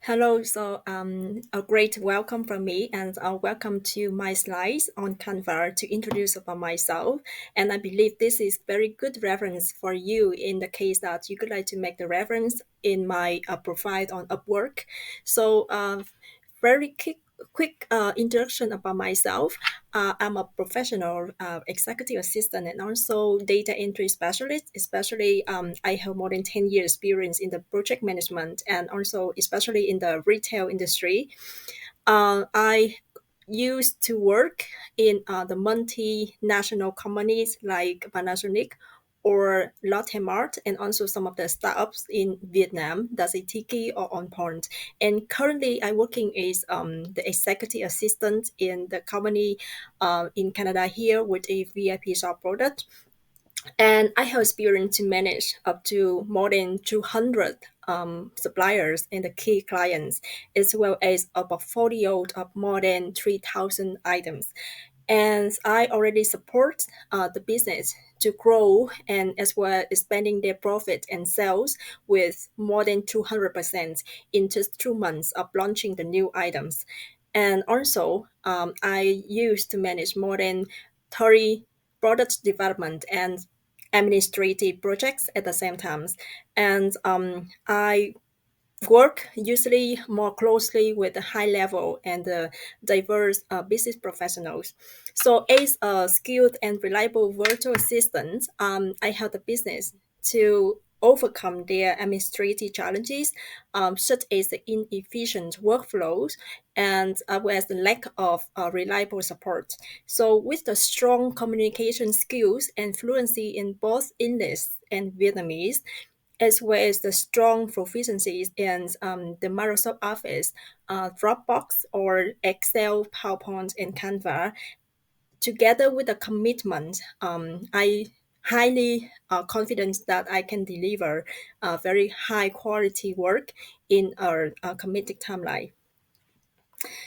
Hello, a great welcome from me and welcome to my slides on Canva to introduce about myself. And I believe this is very good reference for you in the case that you could like to make the reference in my profile on Upwork. So very quick introduction about myself. I'm a professional executive assistant and also data entry specialist. Especially, I have more than 10 years experience in the project management and also especially in the retail industry. I used to work in the multinational companies like Panasonic or Lotte Mart, and also some of the startups in Vietnam, that's a Tiki or On Point. And currently, I working as the executive assistant in the company in Canada here with a VIP shop product. And I have experience to manage up to more than 200 suppliers and the key clients, as well as a portfolio of more than 3,000 items. And I already support the business to grow and as well as expanding their profit and sales with more than 200% in just 2 months of launching the new items. And also, I used to manage more than 30 product development and administrative projects at the same time. And I work usually more closely with the high level and diverse business professionals. So, as a skilled and reliable virtual assistant, I help the business to overcome their administrative challenges, such as the inefficient workflows and as well as the lack of reliable support. So, with the strong communication skills and fluency in both English and Vietnamese, as well as the strong proficiencies in the Microsoft Office, Dropbox, or Excel, PowerPoint, and Canva, together with a commitment, I highly confident that I can deliver very high quality work in a committed timeline.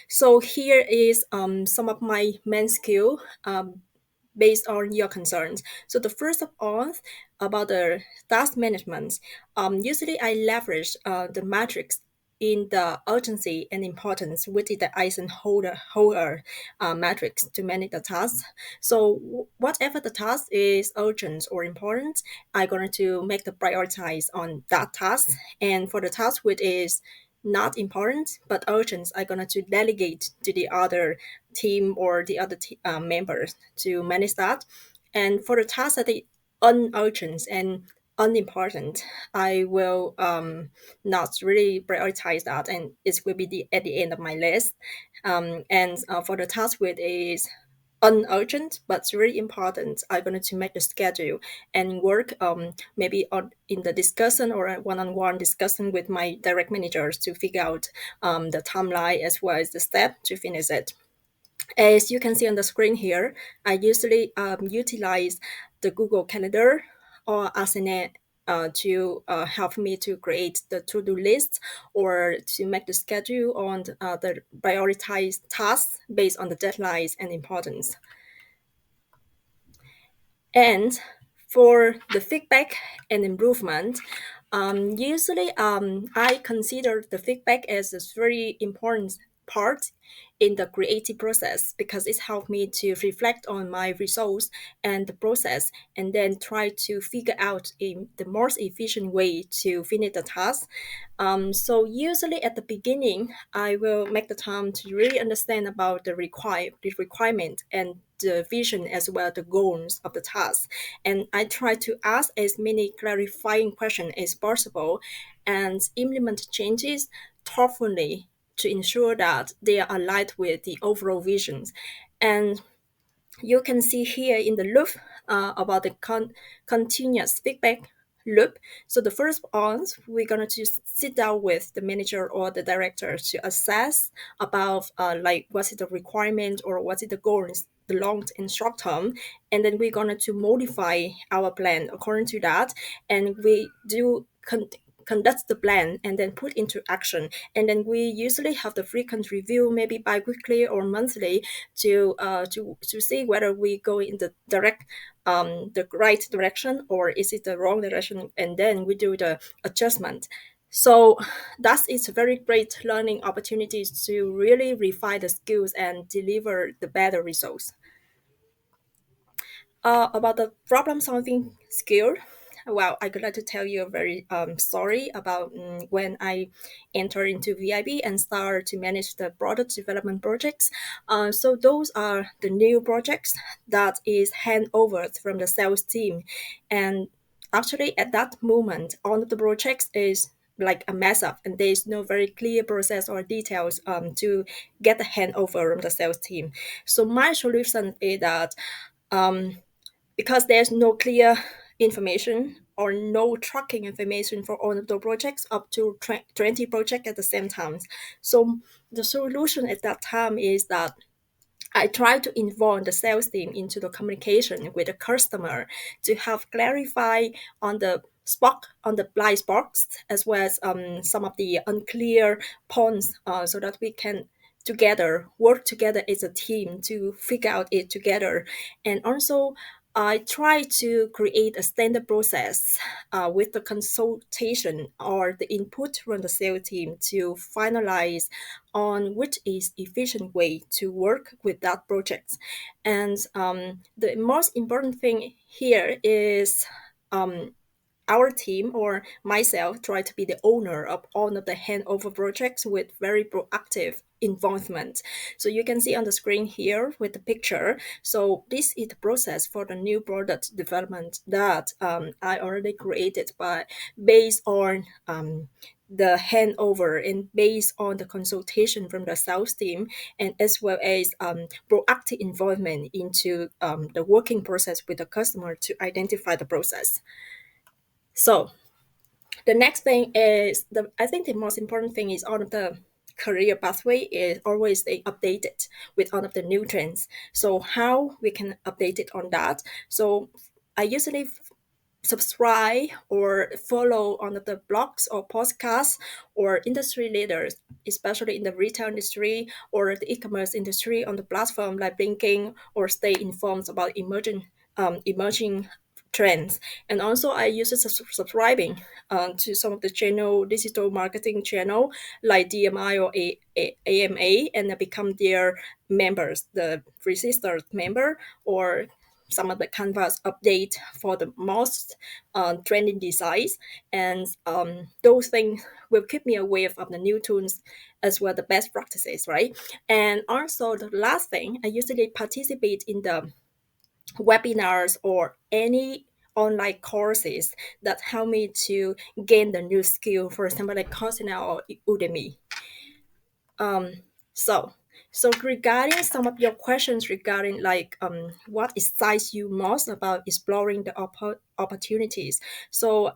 So here is some of my main skill based on your concerns. So the first of all, about the task management, usually I leverage the matrix in the urgency and importance, which is the Eisenhower matrix to manage the tasks. So whatever the task is urgent or important, I'm going to make the prioritize on that task. And for the task which is not important but urgent, I'm going to delegate to the other team or the other members to manage that. And for the tasks that are unurgent and unimportant, I will not really prioritize that, and it will be at the end of my list. And for the task which is unurgent but it's really important, I'm going to make the schedule and work maybe on in the discussion or a one-on-one discussion with my direct managers to figure out the timeline as well as the step to finish it. As you can see on the screen here, I usually utilize the Google Calendar or Asana to help me to create the to-do list or to make the schedule on the prioritized tasks based on the deadlines and importance. And for the feedback and improvement, usually I consider the feedback as a very important part in the creative process because it helped me to reflect on my results and the process and then try to figure out the most efficient way to finish the task. So usually at the beginning, I will make the time to really understand about the requirement and the vision as well the goals of the task. And I try to ask as many clarifying questions as possible and implement changes thoughtfully to ensure that they are aligned with the overall visions. And you can see here in the loop about the continuous feedback loop. So the first on, we're going to sit down with the manager or the director to assess about like what's the requirement or what's the goals, the long and short term, and then we're going to modify our plan according to that, and we do conduct the plan and then put into action. And then we usually have the frequent review, maybe bi-weekly or monthly, to see whether we go in the right direction or is it the wrong direction, and then we do the adjustment. So that is a very great learning opportunities to really refine the skills and deliver the better results. About the problem solving skill, well, I would like to tell you a very story about when I entered into VIB and start to manage the product development projects. So those are the new projects that is hand over from the sales team, and actually at that moment, all of the projects is like a mess up, and there is no very clear process or details to get the handover from the sales team. So my solution is that because there's no clear information or no tracking information for all of the projects up to 20 projects at the same time. So the solution at that time is that I try to involve the sales team into the communication with the customer to have clarify on the spot on the blind spots as well as some of the unclear points so that we can together work together as a team to figure out it together. And also I try to create a standard process with the consultation or the input from the sales team to finalize on which is efficient way to work with that project. And the most important thing here is our team or myself try to be the owner of all of the handover projects with very proactive involvement. So you can see on the screen here with the picture. So this is the process for the new product development that I already created, but based on the handover and based on the consultation from the sales team, and as well as proactive involvement into the working process with the customer to identify the process. So the next thing is I think the most important thing is all of the career pathway is always stay updated with all of the new trends. So how we can update it on that. So I usually subscribe or follow on the blogs or podcasts or industry leaders, especially in the retail industry or the e-commerce industry on the platform like LinkedIn, or stay informed about emerging trends. And also I use it subscribing to some of the channel, digital marketing channel like DMI or AMA, and I become their members, the registered member, or some of the canvas update for the most trending designs. And those things will keep me aware of the new tools as well the best practices, right? And also the last thing, I usually participate in the webinars or any online courses that help me to gain the new skill, for example like Coursera or Udemy. um so so regarding some of your questions regarding like what excites you most about exploring the opportunities. So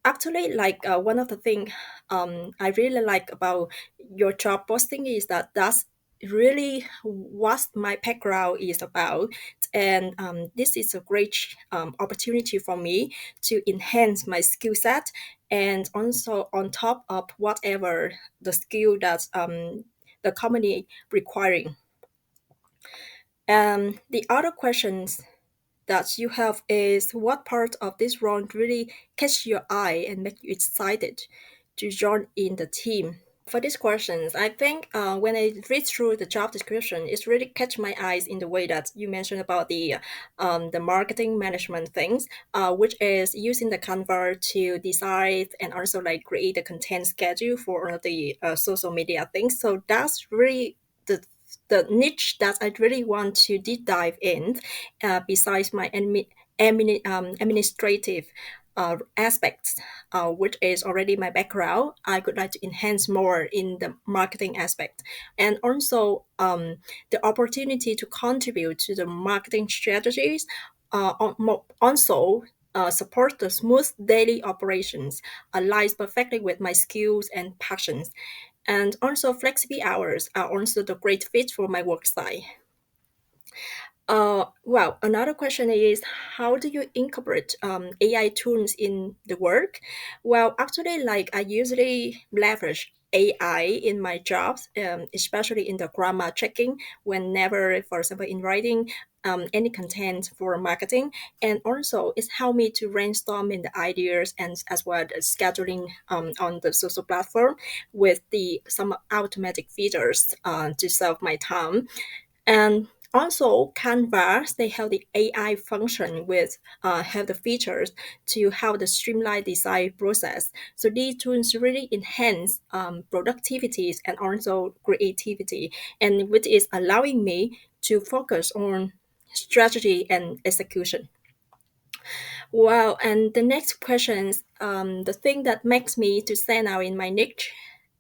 actually like one of the thing I really like about your job posting is that that's really what my background is about. And this is a great opportunity for me to enhance my skill set, and also on top of whatever the skill that the company requiring. The other questions that you have is what part of this role really catch your eye and make you excited to join in the team? For these questions, I think when I read through the job description, it's really catch my eyes in the way that you mentioned about the marketing management things, which is using the Canva to decide and also like create a content schedule for all of the social media things. So that's really the niche that I really want to deep dive in, besides my administrative aspects, which is already my background. I would like to enhance more in the marketing aspect, and also the opportunity to contribute to the marketing strategies. Also, support the smooth daily operations aligns perfectly with my skills and passions. And also, flexible hours are also the great fit for my work style. Well, another question is how do you incorporate AI tools in the work? Well, actually, like I usually leverage AI in my jobs, especially in the grammar checking. Whenever, for example, in writing, any content for marketing, and also it's helped me to brainstorm in the ideas and as well as scheduling on the social platform with the some automatic features to save my time. And also Canva, they have the AI function with have the features to help the streamline design process. So these tools really enhance productivity and also creativity, and which is allowing me to focus on strategy and execution. Wow, and the next question is the thing that makes me to stand out in my niche,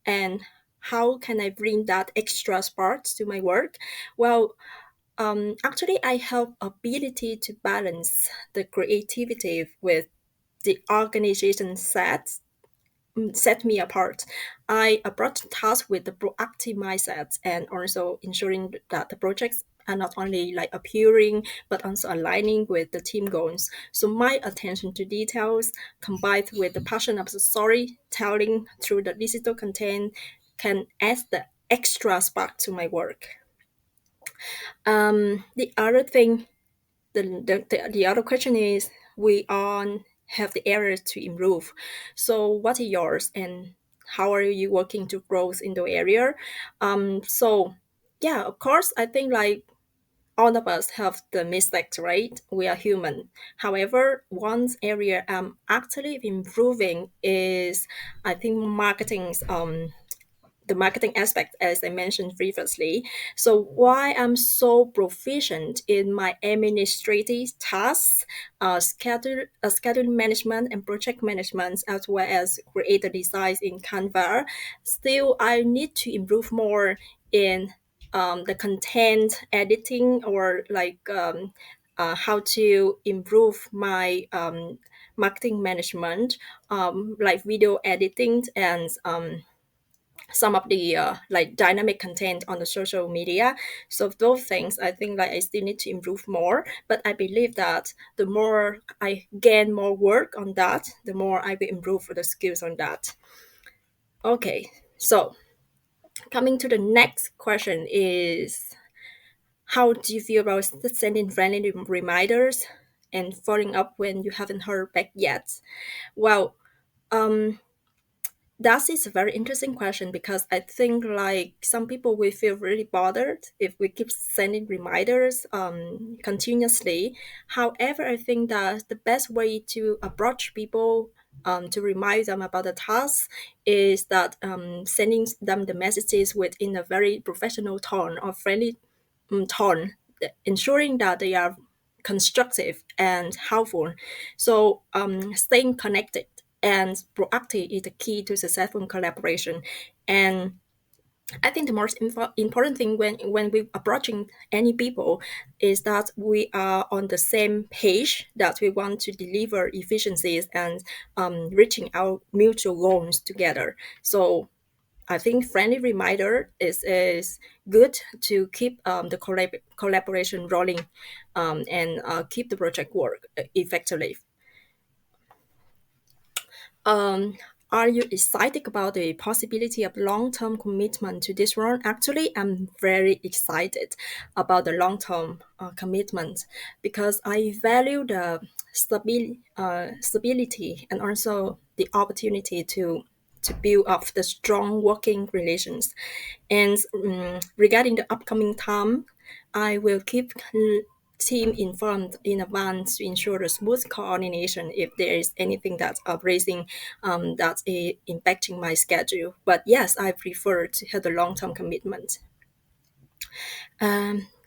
and how can I bring that extra spark to my work? Well, actually, I have ability to balance the creativity with the organization set me apart. I approach tasks with the proactive mindset and also ensuring that the projects are not only like appearing but also aligning with the team goals. So my attention to details combined with the passion of the storytelling through the digital content can add the extra spark to my work. The other thing, the other question is we all have the areas to improve. So what are yours and how are you working to growth in the area? So yeah, of course, I think like all of us have the mistakes, right? We are human. However, one area I'm actually improving is I think marketing's the marketing aspect, as I mentioned previously. So why I'm so proficient in my administrative tasks, schedule management and project management, as well as creator designs in Canva, still I need to improve more in the content editing or how to improve my marketing management, like video editing and some of the like dynamic content on the social media. So those things I think like I still need to improve more, but I believe that the more I gain more work on that, the more I will improve the skills on that. Okay, so coming to the next question is, how do you feel about sending friendly reminders and following up when you haven't heard back yet? Well, um that is a very interesting question because I think like some people will feel really bothered if we keep sending reminders continuously. However, I think that the best way to approach people to remind them about the task is that sending them the messages within a very professional tone or friendly tone, ensuring that they are constructive and helpful. So, staying connected and proactive is the key to successful collaboration. And I think the most important thing when we approaching any people is that we are on the same page, that we want to deliver efficiencies and reaching our mutual goals together. So I think friendly reminder is good to keep the collaboration rolling and keep the project work effectively. Um, are you excited about the possibility of long-term commitment to this role? Actually, I'm very excited about the long-term commitment because I value the stability and also the opportunity to build up the strong working relations. And regarding the upcoming time, I will keep team informed in advance to ensure a smooth coordination if there is anything that's raising that's impacting my schedule. But yes, I prefer to have a long-term commitment.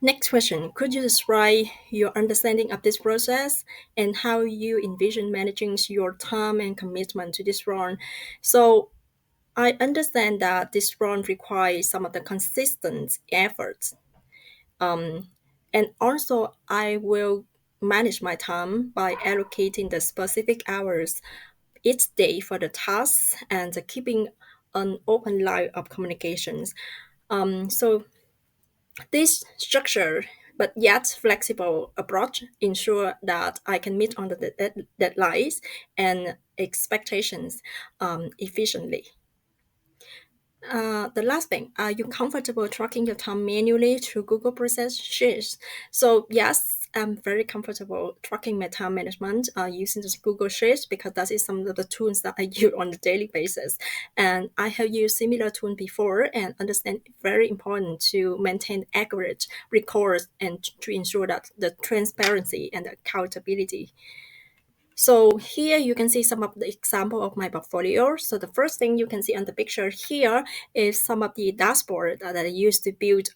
Next question. Could you describe your understanding of this process and how you envision managing your time and commitment to this role? So I understand that this role requires some of the consistent efforts. And also, I will manage my time by allocating the specific hours each day for the tasks and keeping an open line of communications. So this structure but yet flexible approach ensure that I can meet on the deadlines and expectations efficiently. The last thing, are you comfortable tracking your time manually through Google Process Sheets? So yes, I'm very comfortable tracking my time management using this Google Sheets because that is some of the tools that I use on a daily basis. And I have used similar tools before and understand it's very important to maintain accurate records and to ensure that the transparency and accountability. So here you can see some of the example of my portfolio. So the first thing you can see on the picture here is some of the dashboard that I used to build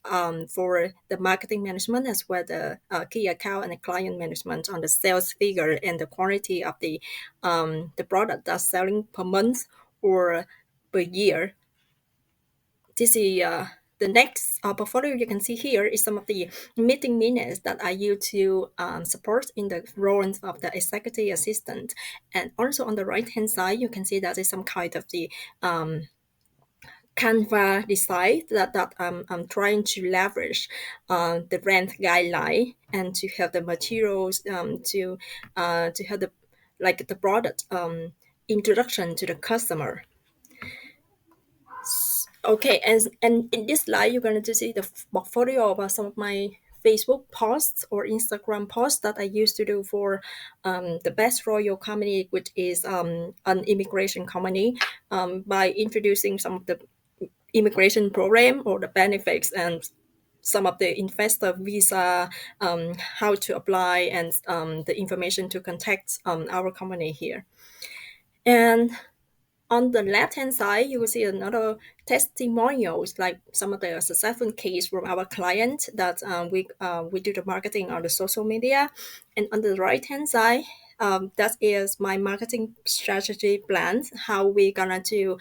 for the marketing management as well the key account and the client management on the sales figure and the quantity of the product that's selling per month or per year. This is the next portfolio you can see here is some of the meeting minutes that I use to support in the roles of the executive assistant. And also on the right hand side, you can see that is some kind of the Canva design that I'm trying to leverage the rent guideline and to have the materials to have the like the product introduction to the customer. Okay, and in this slide, you're going to see the portfolio of some of my Facebook posts or Instagram posts that I used to do for the Best Royal Company, which is an immigration company, by introducing some of the immigration program or the benefits and some of the investor visa, how to apply, and the information to contact our company here. And on the left-hand side, you will see another testimonials, like some of the successful case from our client that we do the marketing on the social media. And on the right-hand side, that is my marketing strategy plans, how we gonna to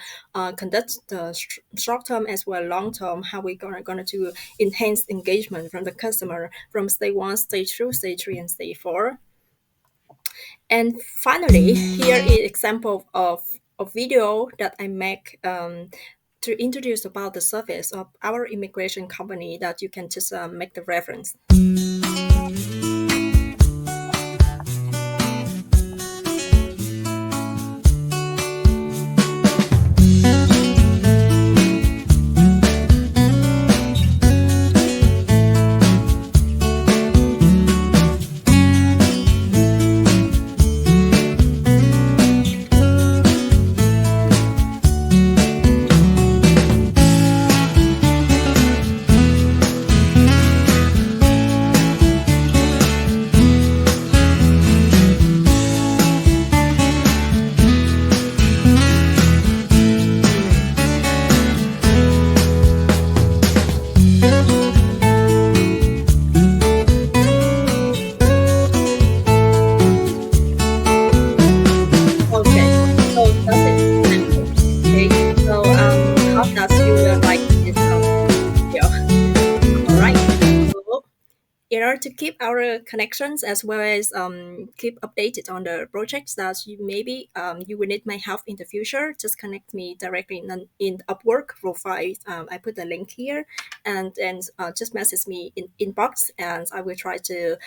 conduct the short-term as well long-term, how we gonna to enhance engagement from the customer from stage 1, stage 2, stage 3, and stage 4. And finally, here is example of a video that I make to introduce about the service of our immigration company that you can just make the reference. Okay, so that's it. Example. Okay, so hope that you will like this video. All right. So in order to keep our connections as well as keep updated on the projects that you maybe you will need my help in the future, just connect me directly in Upwork profile. I put the link here, and just message me in inbox, and I will try to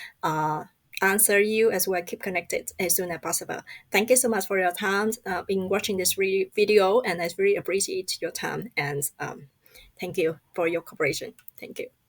answer you as well. Keep connected as soon as possible. Thank you so much for your time in watching this video, and I really appreciate your time and thank you for your cooperation. Thank you.